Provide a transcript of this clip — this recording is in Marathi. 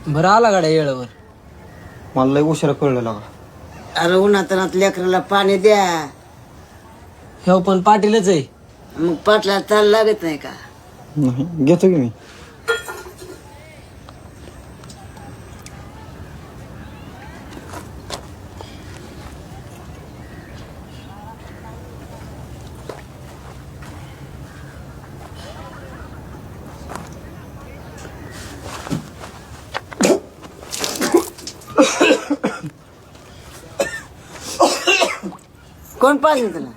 बरं आला गाड्या येळावर. मला लय उशिरा कळलं लागा. अरे उन्हात लेकराला पाणी द्या. हो पण पाटीलच आहे. मग पाटला चाल लागत नाही का? नाही घेतो की मी. कोण पाहिजे तुला?